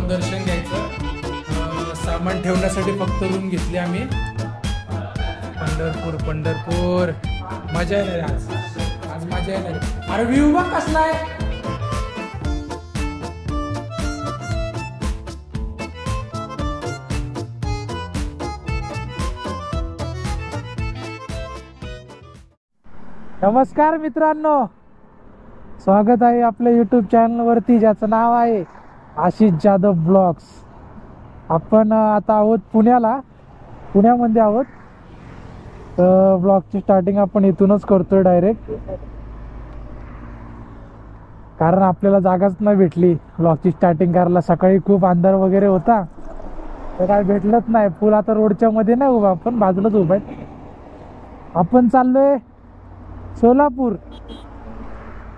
जाऊन दर्शन घ्यायचं. सामान ठेवण्यासाठी फक्त रूम घेतली आम्ही. पंढरपूर पंढरपूर मजा येणार आज मजा येणार. अरे व्ह्यू बघ कसला आहे. नमस्कार मित्रांनो, स्वागत आहे आपल्या यूट्यूब चॅनलवरती ज्याचं नाव आहे आशिष जाधव ब्लॉग्स. आपण आता आहोत पुण्यामध्ये आहोत. तर ब्लॉगची स्टार्टिंग आपण इथूनच करतोय डायरेक्ट, कारण आपल्याला जागाच नाही भेटली ब्लॉगची स्टार्टिंग करायला. सकाळी खूप अंधार वगैरे होता तर काय भेटलंच नाही. पूल आता रोडच्या मध्ये नाही उभा, आपण बाजूलाच उभा आहे. आपण चाललोय सोलापूर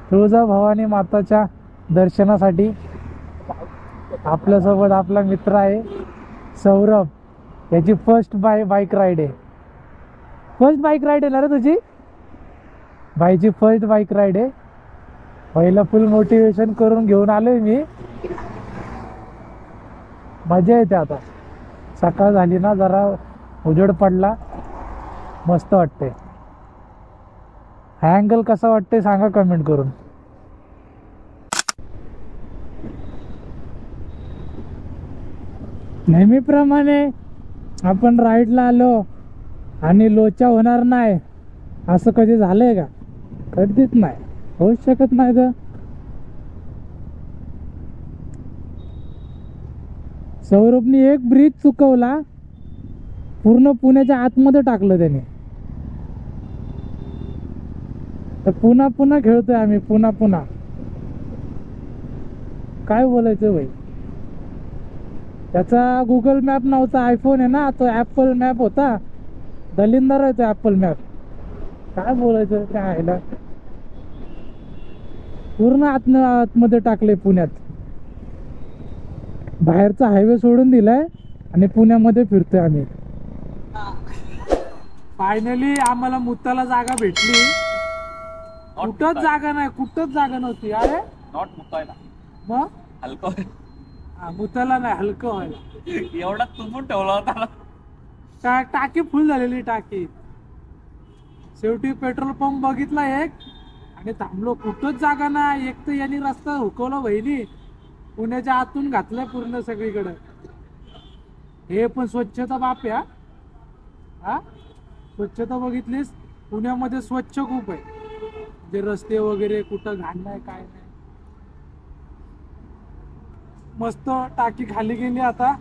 तुळजाभवानी माताच्या दर्शनासाठी. आपल्यासोबत आपला मित्र आहे सौरभ. याची फर्स्ट बाईक राईड आहे. फर्स्ट बाईक राईड आहे ना रे तुझी? बाईची फर्स्ट बाईक राईड आहे. पहिलं फुल मोटिवेशन करून घेऊन आलोय मी. मजा येते. आता सकाळ झाली ना, जरा उजेड पडला, मस्त वाटते. हा अँगल कसा वाटते सांगा कमेंट करून. नेहमीप्रमाणे आपण राईडला आलो आणि लोचा होणार नाही असं कधी झालंय का? कधीच नाही, होऊच शकत नाही. तर सौरभने एक ब्रिज चुकवला, पूर्ण पुण्याच्या आतमध्ये टाकलं त्याने. तर पुन्हा खेळतोय आम्ही, पुन्हा काय बोलायचं भाई. त्याचा गुगल मॅप नव्हता, आयफोन आहे ना, तो ऍपल मॅप होता. दलिंदर आहे तो ऍपल मॅप. काय बोलायचं काय आहे, पूर्ण आतमध्ये टाकले पुण्यात. बाहेरचा हायवे सोडून दिलाय आणि पुण्यामध्ये फिरतोय आम्ही. फायनली आम्हाला मुत्ताला जागा भेटली. कुठंच जागा नाही, कुठंच जागा नव्हती. अरे नॉट मुतायला मग हलकं. मुताला नाही, हलकं व्हायला. एवढा तुंबून ठेवला होता. टाकी फुल झालेली टाकी. शेवटी पेट्रोल पंप बघितला एक आणि थांबलो. कुठंच जागा नाही. एक तर यांनी रस्ता हुकवला बहिणी, पुण्याच्या आतून घातलाय पूर्ण सगळीकडे. हे पण स्वच्छता बाप या. हा स्वच्छता बघितलीस, पुण्यामध्ये स्वच्छ खूप आहे. जे रस्ते वगैरे कुठं घाण नाही, काय नाही. मस्त टाकी खाली गेली. आता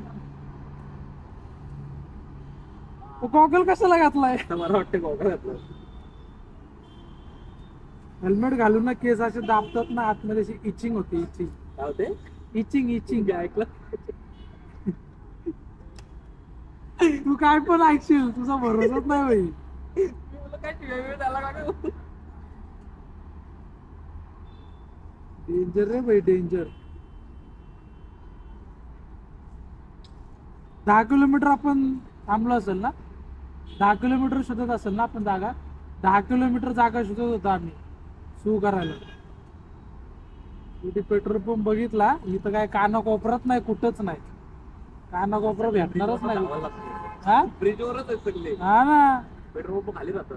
गॉगल कशाला घातलाय? मला वाटतं गॉगल घातलं. हेल्मेट घालून ना केस असे दाबतात ना आतमध्ये, अशी इचिंग होते. इचिंग काय होते? इचिंग ऐकलं? तू काय पण ऐकशील, तुझा भरोसाच नाही बाई. काय त्याला काय डेंजर रे भाई, डेंजर. 10 किलोमीटर आपण थांबलो असेल ना, 10 किलोमीटर शोधत असेल ना आपण जागा. 10 किलोमीटर जागा शोधत होतो आम्ही सू करायला. कुठे पेट्रोल पंप बघितला, इथं काय कानाकोपऱ्यात नाही, कुठंच नाही. कानाकोपरा भेटणारच नाही. हा ब्रिजवरच आहे सगळे. हा ना, पेट्रोल पंप खाली राहतात.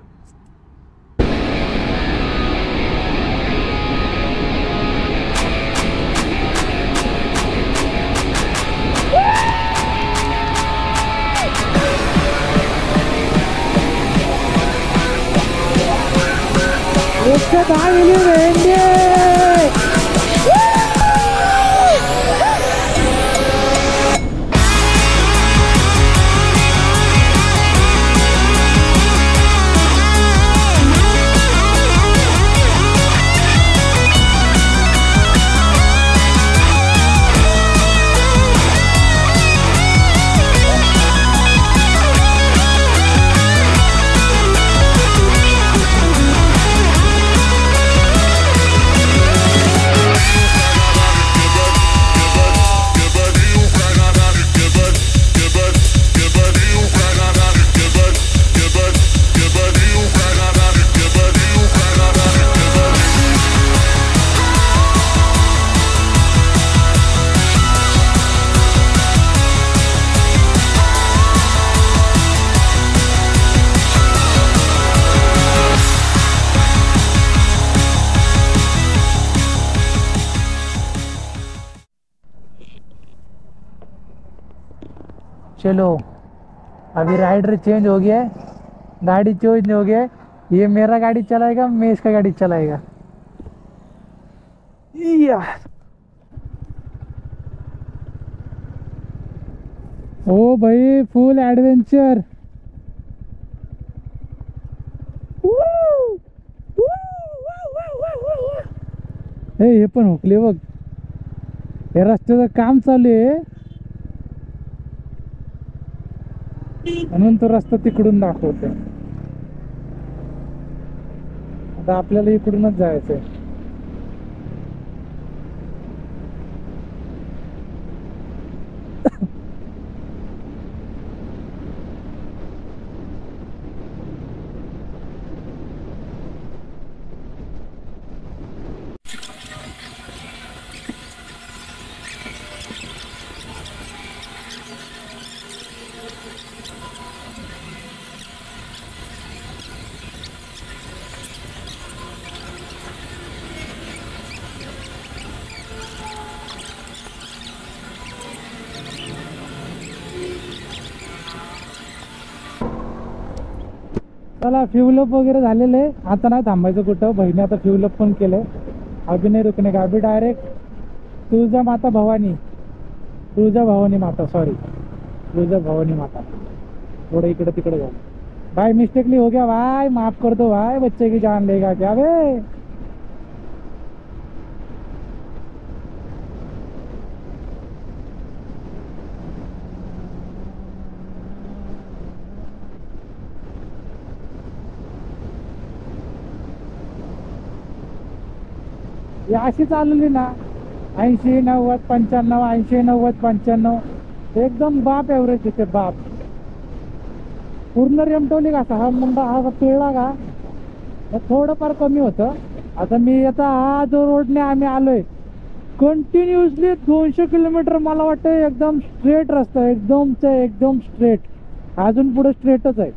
चलो अभी राइडर चेंज हो गया है, गाड़ी चेंज हो गया है। ये मेरा गाड़ी चलाएगा, मैं इसका गाड़ी चलाएगा। या ओ भाई फुल एडवेंचर। हे पण हुकले बघ, हे रस्त्याचं काम चालू आहे म्हणून तो रस्ता तिकडून दाखवतोय। आता आपल्याला इकडूनच जायचंय। चला फ्यूलअप वगैरे झालेलं आहे, आता नाही थांबायचं कुठं। बहिणी आता फ्यूलअप पण केलंय। अभी नाही रुकने का, अभी डायरेक्ट तुळजा माता भवानी, तुळजा भवानी माता, सॉरी तुळजा भवानी माता। थोड़ा इकडे तिकडे जाओ भाई, मिस्टेकली हो गया भाई, माफ कर दो भाई, बच्चे की जान लेगा क्या बे। ही अशी चालवली ना 80 90 95, 80 90 95, एकदम बाप एव्हरेज येते बाप। पूर्ण रेमटवली का हा मुंडा, हा पिळला का थोडंफार कमी होतं। आता मी आता हा जो रोडने आम्ही आलोय कंटिन्युअसली 200 किलोमीटर, मला वाटतं एकदम स्ट्रेट रस्ता, एकदम स्ट्रेट, अजून पुढे स्ट्रेटच आहे।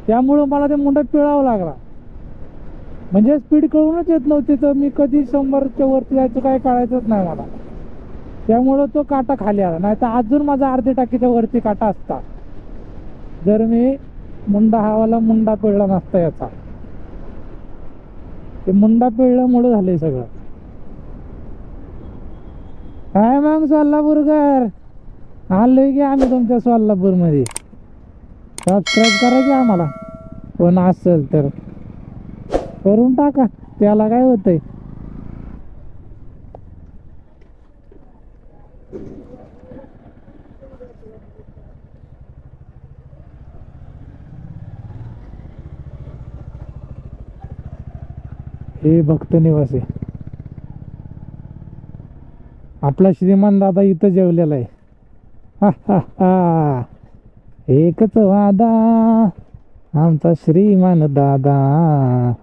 त्यामुळं मला ते मुंडा पिळावं लागला, म्हणजे स्पीड कळूनच येत नव्हती। तर मी कधी 100च्या वरती जायचं काय कळायचंच नाही मला, त्यामुळं तो काटा खाली आला। नाही तर अजून माझा अर्धी टाकीच्या वरती काटा असता, जर मी मुंडा हावाला मुंडा पिळला नसता याचा। ते मुंडा पिळल्यामुळे झालंय सगळं। काय मग सोलापूरकर, आलोय की आम्ही तुमच्या सोलापूर मध्ये। सबस्क्राईब करा की आम्हाला, कोण असेल तर करून टाका, त्याला काय होतंय। हे भक्त निवास आहे, आपला श्रीमान दादा इथं जेवलेला आहे। हा हा हा, एकच वादा आमचा श्रीमान दादा,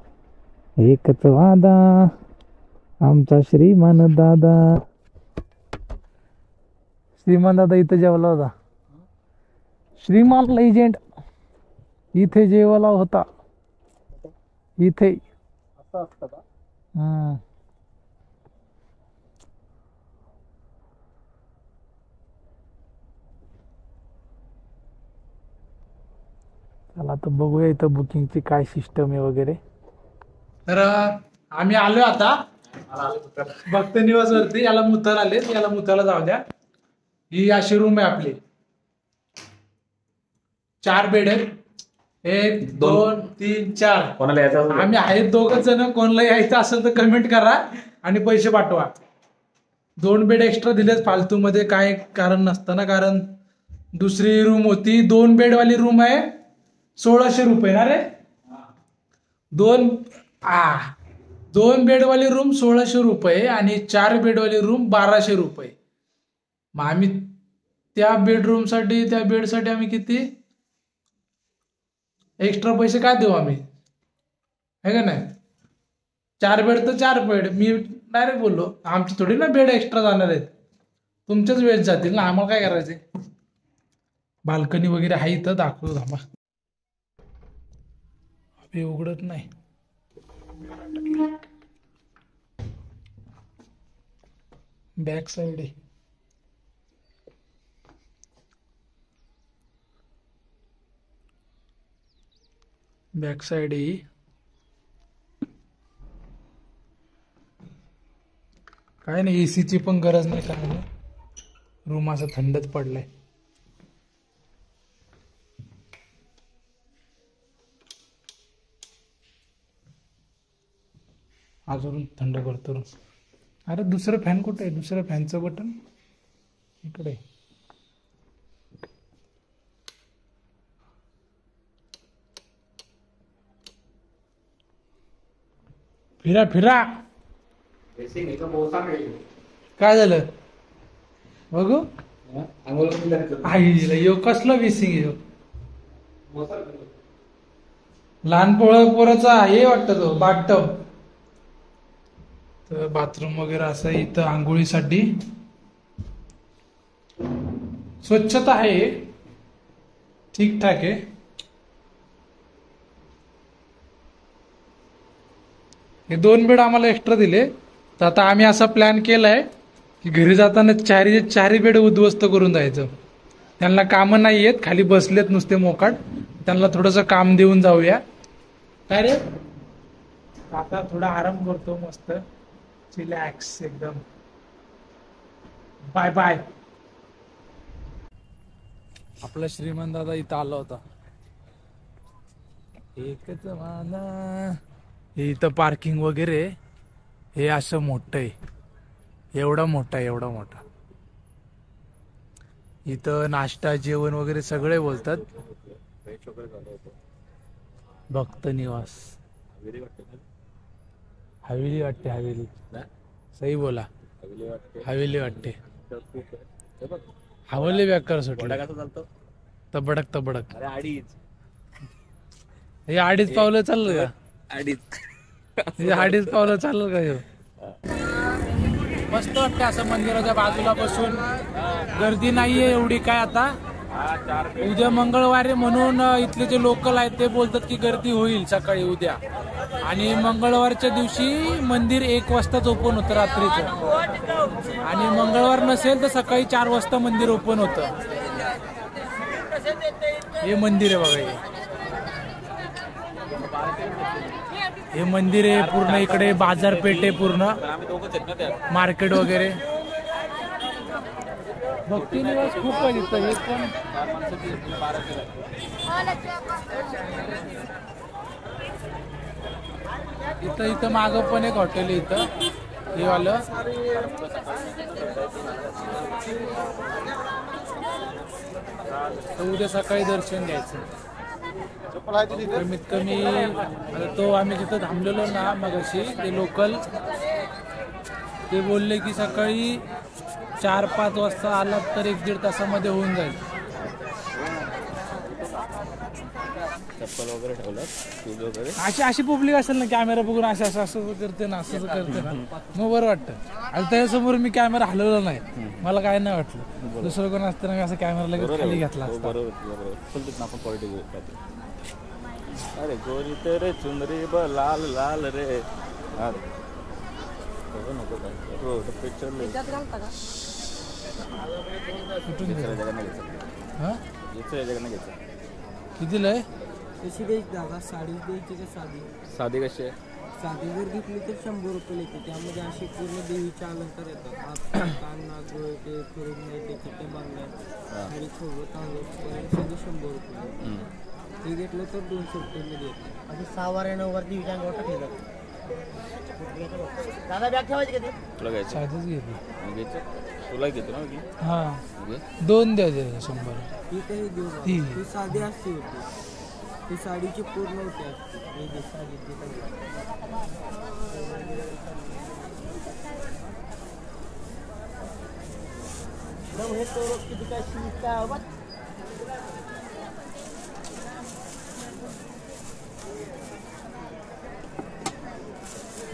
एकच वादा आमचा श्रीमान दादा। श्रीमान दादा इथं जेवला होता, श्रीमान लेजेंड इथे जेवला होता, इथे। असं असतं का? चला आता बघूया इथं बुकिंगची काय सिस्टम आहे वगैरे। तर आम्ही आलोय आता भक्त निवास वरती, याला मुतार आले, याला मुताला जाऊ द्या। ही अशी रूम आहे आपली, 4 बेड आहेत, 1 2 3 4। कोणाला यायचं आम्ही आहेत 2 जण, कोणाला यायचं असेल तर कमेंट करा आणि पैसे पाठवा। 2 बेड एक्स्ट्रा दिलेत फालतू मध्ये, काय कारण नसताना, कारण दुसरी रूम होती 2 बेड वाली रूम आहे 1600 रुपये ना रे। 2 बेड वाली रूम 1600 रुपये आणि 4 बेड वाली रूम 1200 रुपये। मग आम्ही त्या बेडरूम साठी, त्या बेड साठी आम्ही किती एक्स्ट्रा पैसे काय देऊ आम्ही, है का नाही। 4 बेड तर 4 बेड, मी डायरेक्ट बोललो आमची थोडी ना बेड एक्स्ट्रा जाणार आहेत, तुमच्याच वेळ जातील ना, आम्हाला काय करायचे। बाल्कनी वगैरे आहे इथं, दाखवतो थांबा। अबे उघडत नाही, बॅक साइड आहे। बॅक साइड ही काय नाही, एसीची पण गरज नाही, काय नाही, रूम असं थंडच पडलाय. अजून थंड करतो. अरे दुसरं फॅन कुठे आहे? दुसरं फॅनचं बटन इकडे. फिरा फिरा. काय झालं बघू? आईला यो कसलं विसिंग आहे? लहान पोराचा हे वाटतं तो बाथटब. तर बाथरूम वगैरे असं इथं आंघोळीसाठी स्वच्छता आहे, ठीकठाक आहे. हे 2 बेड आम्हाला एक्स्ट्रा दिले. तर आता आम्ही असा प्लॅन केलाय की घरी जाताना चारी बेड उद्ध्वस्त करून जायचं. त्यांना कामं नाही येत, खाली बसलेत नुसते मोकाट, त्यांना थोडंसं काम देऊन जाऊया. काय रे? आता थोडा आराम करतो, मस्त रिलॅक्स एकदम. Bye bye. आपला श्रीमंत दादा इथं आला होता. एकच माना. हे इथं पार्किंग वगैरे हे असं मोठं आहे, एवढा मोठा. इथं नाश्ता जेवण वगैरे सगळे बोलतात. भक्त निवास हवेली वाटते, हवेली. सही बोला, हवेली वाटते. हवेली व्याकार सुटला. तबडक तबडक. हे 2.5 पावलं चाललं का? 2.5 पावलं चाललं का? हे मस्त वाटतं असं मंदिराच्या बाजूला बसून. गर्दी नाहीये एवढी काय आता. उद्या मंगळवार आहे म्हणून इथले जे लोकल आहेत ते बोलतात की गर्दी होईल सकाळी उद्या. आणि मंगळवारच्या दिवशी मंदिर 1 वाजताच ओपन होतं रात्रीचं. आणि मंगळवार नसेल तर सकाळी 4 वाजता मंदिर ओपन होतं. हे मंदिर आहे बघा. हे मंदिर आहे पूर्ण. इकडे बाजारपेठ आहे पूर्ण, मार्केट वगैरे. भक्ती निवास खूप आहे तिथं. हे पण इथं मागं पण एक हॉटेल आहे इथं, हे वालं. उद्या सकाळी दर्शन घ्यायचं. कमीत कमी तो आम्ही जिथं थांबलेलो ना मगाशी, ते लोकल ते बोलले की सकाळी 4-5 वाजता आलात तर 1-1.5 तासामध्ये होऊन जाईल. चप्पल वगैरे ठेवलं. अशी पब्लिक असेल ना, कॅमेरा बघून असं करते ना, असं करते ना, मग बरं वाटतं. आणि त्याच्यासमोर मी कॅमेरा हलवला नाही, मला काय नाही वाटलं. दुसरं कोण असताना असं कॅमेरा लगेच खाली घेतला असता. अरे गोरी तेरे चुनरी लाल लाल रे. पिक्चर कितीला आहे? कशी द्यायची दादा? साडी द्यायची का साधी? साधी कशी आहे? साधी जर घेतली तर 100 रुपये येते. त्यामध्ये अशी पूर्ण देवीचे अलंकार येतात. कान नागोळ ते करून नाही, ते चिट्टे बांधल्या आणि खोबं तांदूळ सगळे 100 रुपये. हे घेतलं तर 200 रुपये येतं. असं 6 वाऱ्या 9 वार देवीच्या अंगावर ठेवतात. दादा बॅग ठेवायची का? तुला घ्यायचं? साधीच घेते. तुला घेतो ना? हा 2 द्या 100. ही काही देऊ. ही साधी असते होती, ती साडीची पूर्ण होती असते. साडी हे तो किती काय शिकता.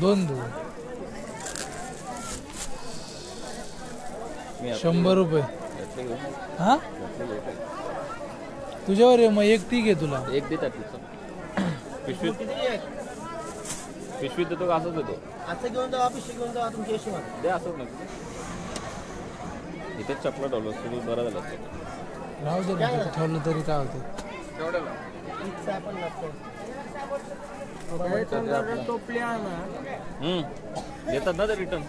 2 देऊ. 100 रुपये. हा तुझ्यावर आहे मग. 1 ती घे. तुला 1 देतात. पिशवीत देतो का असंच देतो? असं घेऊन जाऊ, पिशवी घेऊन जाऊ तुमच्या हिशोबाने दे. असंच नाही इथेच चपला ठेवलं तुम्ही, बरं झालं. राहू दे ठेवलं तरी काय होतं. टोपली आणा देतात ना ते रिटर्न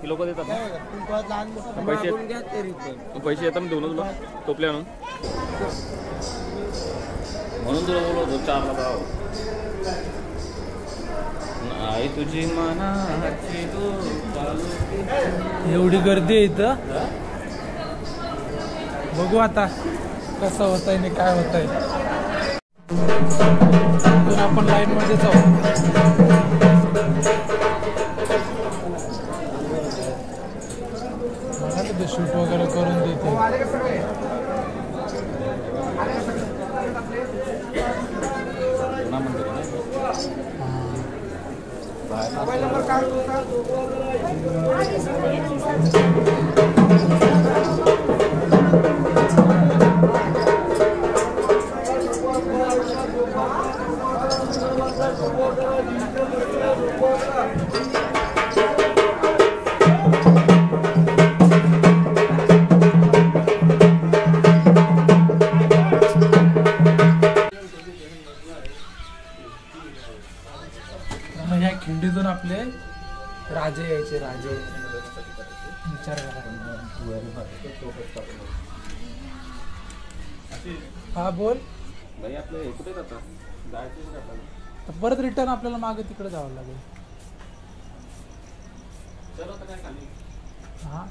ती लोक देतात ना लहान मोठं पैसे मागून घ्या ते रिटर्न. पैसे येतात देऊ ना तुला टोपले आणून म्हणून तुला बोलवतो 4ला जाव आई तुझी मनाची एवढी गर्दी आहे इथं. बघू आता कसं होत आहे आणि काय होत आहे. आपण लाईन मध्ये जाऊ. शूट वगैरे करून देते. ह्या खिंडीतून आपले राजे यायचे. राजे विचार करा. हा बोल. भाई आपले कुठे जातात जायचं परत रिटर्न आपल्याला मागे तिकडे जावं लागेल. हा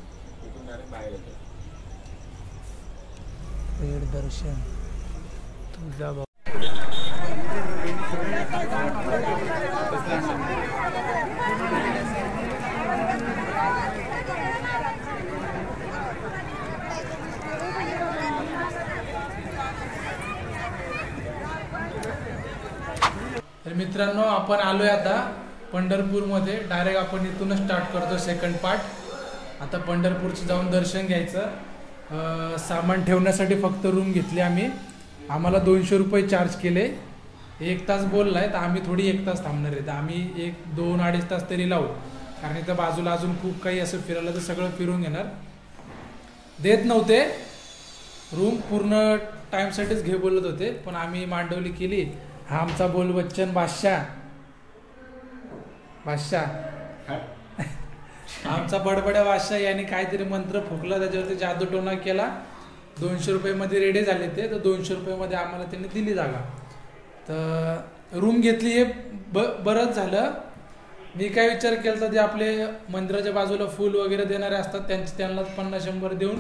पेड दर्शन तुझा तर मित्रांनो आपण आलोय आता पंढरपूरमध्ये. डायरेक्ट आपण इथूनच स्टार्ट करतो सेकंड पार्ट. आता पंढरपूरचं जाऊन दर्शन घ्यायचं. सामान ठेवण्यासाठी फक्त रूम घेतली आम्ही. आम्हाला 200 रुपये चार्ज केले. 1 तास बोललाय तर आम्ही थोडी 1 तास थांबणार आहे. तर आम्ही 1-2-2.5 तास तरी लावू. कारण इथं बाजूला अजून खूप काही असं फिरायला तर सगळं फिरून घेणार. देत नव्हते रूम, पूर्ण टाईमसाठीच घे बोलत होते. पण आम्ही मांडवली केली. हा आमचा बोल बच्चन बादशाह आमचा बडबड्या बादशाह याने काहीतरी मंत्र फुकला, त्याच्यावरती जादूटोना केला. 200 रुपयामध्ये रेडे झाले ते. तर 200 रुपयामध्ये आम्हाला त्यांनी दिली जागा. तर रूम घेतली. हे बरंच झालं. मी काय विचार केला तर जे आपले मंदिराच्या बाजूला फूल वगैरे देणारे असतात त्यांना 50-100 देऊन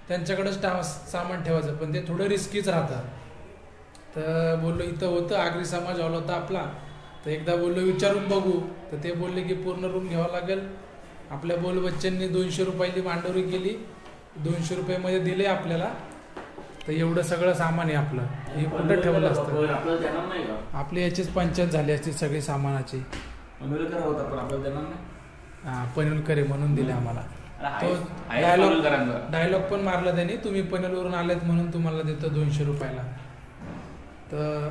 त्यांच्याकडेच सामान ठेवायचं. पण ते थोडं रिस्कीच राहतं. तर बोललो इथं होतं आगरी समाज हॉल होता आपला. तर एकदा बोललो विचारून बघू. तर ते बोलले की पूर्ण रूम घ्यावं लागेल. आपल्या बोल बच्चननी 200 रुपयाची मांडवरी केली. 200 रुपयामध्ये दिले आपल्याला. तर एवढं सगळं सामान आहे आपलं. हे कुठं ठेवलं असतं. आपली याचीच पंचायत झाली असती सगळी सामानाची. पनवेलकर म्हणून दिले आम्हाला. तो डायलॉग पण मारला त्यांनी, तुम्ही पनवेलवरून आलेत म्हणून तुम्हाला देतो 200 रुपयाला. तर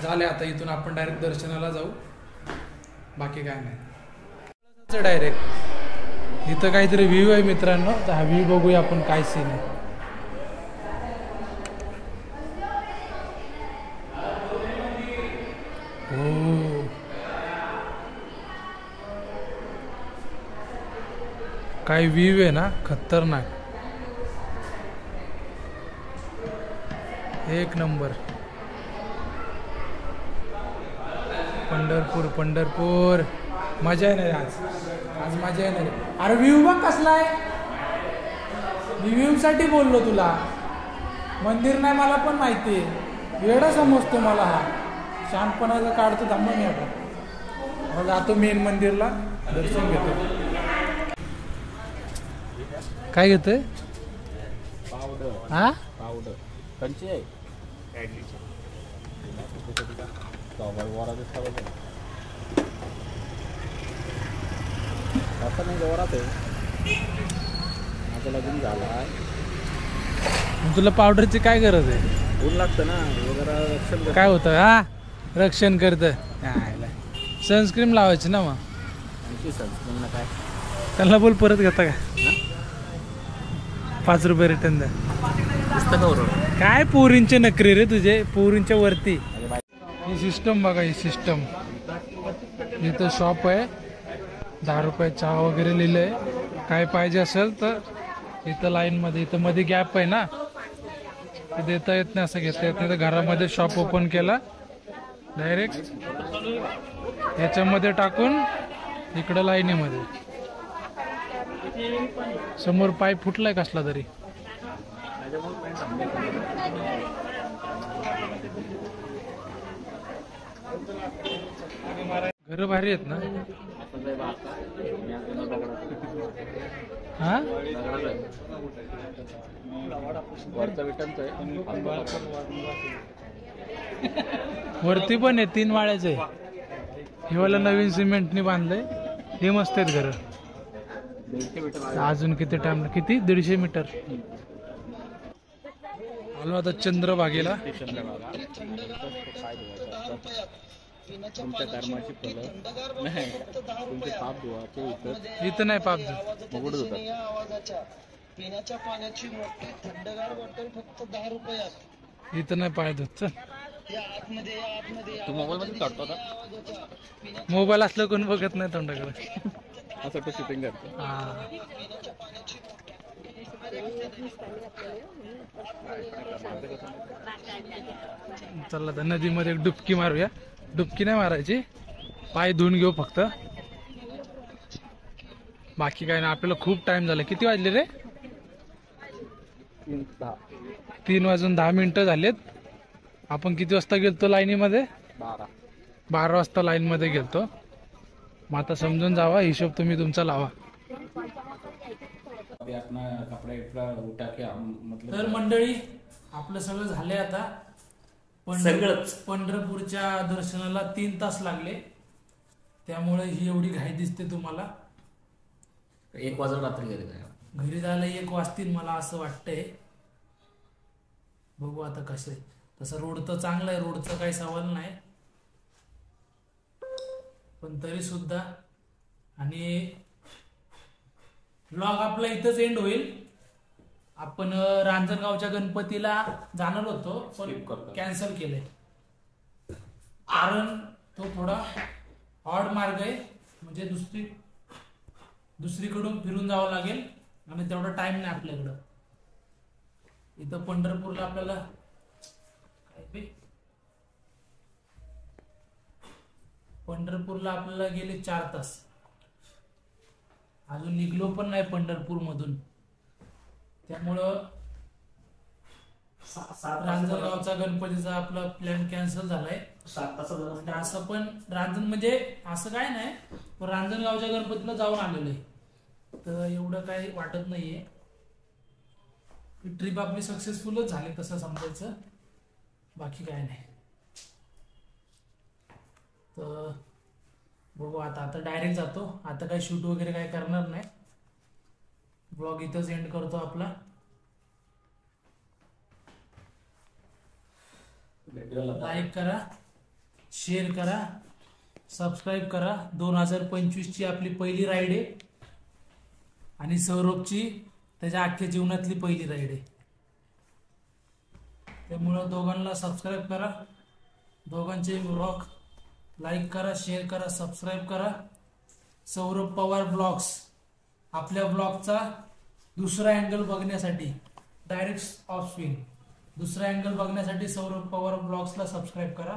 झाले. आता इथून आपण डायरेक्ट दर्शनाला जाऊ. बाकी काय नाही. डायरेक्ट इथं काहीतरी व्ह्यू आहे मित्रांनो. तर हा व्ह्यू बघूया आपण काय सीन आहे. हो काय व्ह्यू आहे ना, खतरनाक. एक नंबर. पंढरपूर मजा आहे ना आज मजा आहे ना. अरे व्ह्यू बघ कसला आहे. मी व्ह्यू साठी बोललो तुला. मंदिर नाही मला पण माहिती आहे. वेळा समजतो मला हा. शांतपणाचं काढतो थांबा मी आता. मग जातो मेन मंदिरला, दर्शन घेतो. काय घेतोय? पावडर. हा पावडर कंची आहे. असं नाही जोरात आहे. माझं लग्न झालं. तुला पावडरची काय गरज आहे? ऊन लागतं ना वगैरे. रक्षण काय होतं? हा रक्षण करतं. सनस्क्रीन लावायची ना. मग सनस्क्रीनला काय त्यांना बोल परत घेता का? 5 रुपये रिटर्न द्या. पुस्तकावर काय पोरींचे नखरे रे तुझे. पोरींच्या वरती ही सिस्टम बघा, ही सिस्टम. इथं शॉप आहे, 10 रुपये चहा वगैरे लिहिलंय. काय पाहिजे असेल तर इथं लाईन मध्ये, इथं मध्ये गॅप आहे ना, ते देता येत नाही, असं घेता येत नाही. तर घरामध्ये शॉप ओपन केला डायरेक्ट ह्याच्यामध्ये टाकून इकडं लाईनीमध्ये. समोर पाईप फुटलाय कसला तरी. घर भारी आहेत ना. हा वरती पण आहे, 3 माळ्याचं आहे. हे वाला नवीन सिमेंटनी बांधलंय. हे मस्त आहेत घर. अजून किती टाइम, किती 150 मीटर. आलो आता चंद्रभागेला. तुमच्या कर्माची फलं नाही, तुमचे पाप धुवाचे इथं नाही पाप उघडत होतात. पिण्याच्या पाण्याची मोठी थंडगार बॉटल फक्त 10 रुपयात. इथं नाही पाय धुत. तू मोबाईल मध्ये काढतो आता. मोबाईल असलं कोण बघत नाही तोंडाकडे. असं तो शूटिंग करतो. चला तर नदीमध्ये एक डुबकी मारूया. डुबकी नाही मारायची, पाय धुवून घेऊ फक्त. बाकी काय ना. आपल्याला खूप टाइम झाला. किती वाजले रे? 3 वाजून 10 मिनिटं झालेत. आपण किती वाजता गेलतो लाईनीमध्ये? 12 वाजता लाईन मध्ये गेलतो. मग आता समजून जावा, हिशोब तुम्ही तुमचा लावा. तर मंडळी आपलं सगळं झालंय आता. पंढरपूरच्या दर्शनाला 3 तास लागले. त्यामुळे ही एवढी घाई दिसते तुम्हाला. 1 वाजता रात्री घरी जायला 1 वाजतील मला असं वाटतंय. बघू आता कसं आहे. तसं रोड तर चांगला आहे, रोडचा काही सवाल नाही, पण तरी सुद्धा. आणि व्लॉग आपला इथंच एंड होईल. आपण रांजणगावच्या गणपतीला जाणार होतो पण कॅन्सल केलंय, कारण तो थोडा ऑड मार्ग आहे. म्हणजे दुसरीकडून फिरून जावं लागेल आणि तेवढा टाइम नाही आपल्याकडं. इथं पंढरपूरला आपल्याला गेले 4 तास. अजून निघलो पण नाही पंढरपूर मधून. त्यामुळं रांजणगावचा गणपतीचा आपला प्लॅन कॅन्सल झालाय. 7 तासाचा. असं पण रांजण म्हणजे असं काय नाही, पण रांजणगावच्या गणपतीला जाऊन आलेलो आहे, तर एवढं काही वाटत नाहीये. ट्रिप आपली सक्सेसफुलच झाली तसं समजायचं, बाकी काय नाही. तर बघू आता डायरेक्ट जातो. आता काही शूट वगैरे काय करणार नाही. ब्लॉग इथंच एंड करतो आपला. लाईक करा, शेअर करा, सबस्क्राईब करा. 2025 ची आपली पहिली राईड आहे आणि सौरभची त्याच्या अख्ख्या जीवनातली पहिली राईड आहे. त्यामुळं दोघांना सबस्क्राईब करा. दोघांचे ब्लॉग लाईक करा, शेअर करा, सबस्क्राईब करा. सौरभ पवार ब्लॉग्स आपल्या ब्लॉगचा दुसरा अँगल बघण्यासाठी, डायरेक्ट ऑफ स्क्रीन दुसरा अँगल बघण्यासाठी सौरभ पवार ब्लॉग्सला सबस्क्राईब करा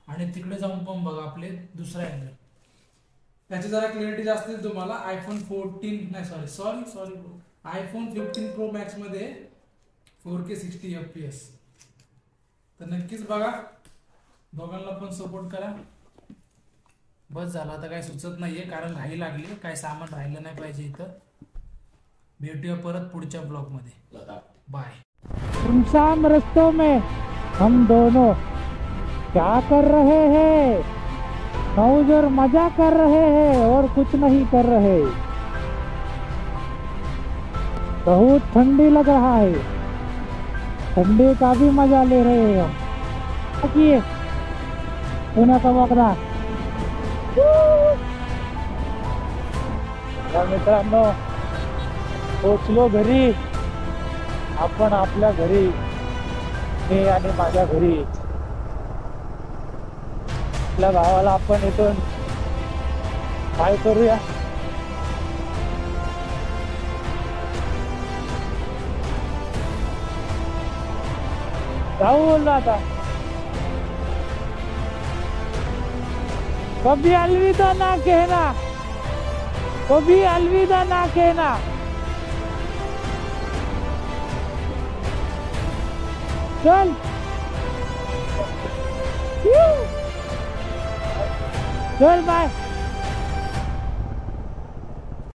आणि तिकडे जाऊन पण बघा आपले दुसरा अँगल. त्याची जरा क्लॅरिटी जास्त येईल तुम्हाला. आयफोन 14 नाही सॉरी आयफोन 15 प्रो मॅक्स मध्ये 4K 60 FPS. तर नक्कीच बघा. दोघांना पण सपोर्ट करा. बस झालं, आता काय सुचत नाहीये कारण घाई लागली. काय सामान राहिलं नाही पाहिजे इथं. भेटूया परत पुढच्या ब्लॉग मध्ये. बाय. सुनसान रस्तों में हम दोनों क्या कर रहे हैं? मौज और मजा कर रहे हैं और कुछ नहीं कर रहे. बहुत ठंडी लग रहा है, ठंडी का भी मजा ले रहे हैं हम. पुण्याचा बोकडा. मित्रांनो पोचलो घरी. आपण आपल्या घरी, मी आणि माझ्या घरी. आपल्या भावाला आपण इथून काय करूया, जाऊ बोललो आता. कभी अलविदा ना कहना, कभी अलविदा ना कहना. चल चल बाय.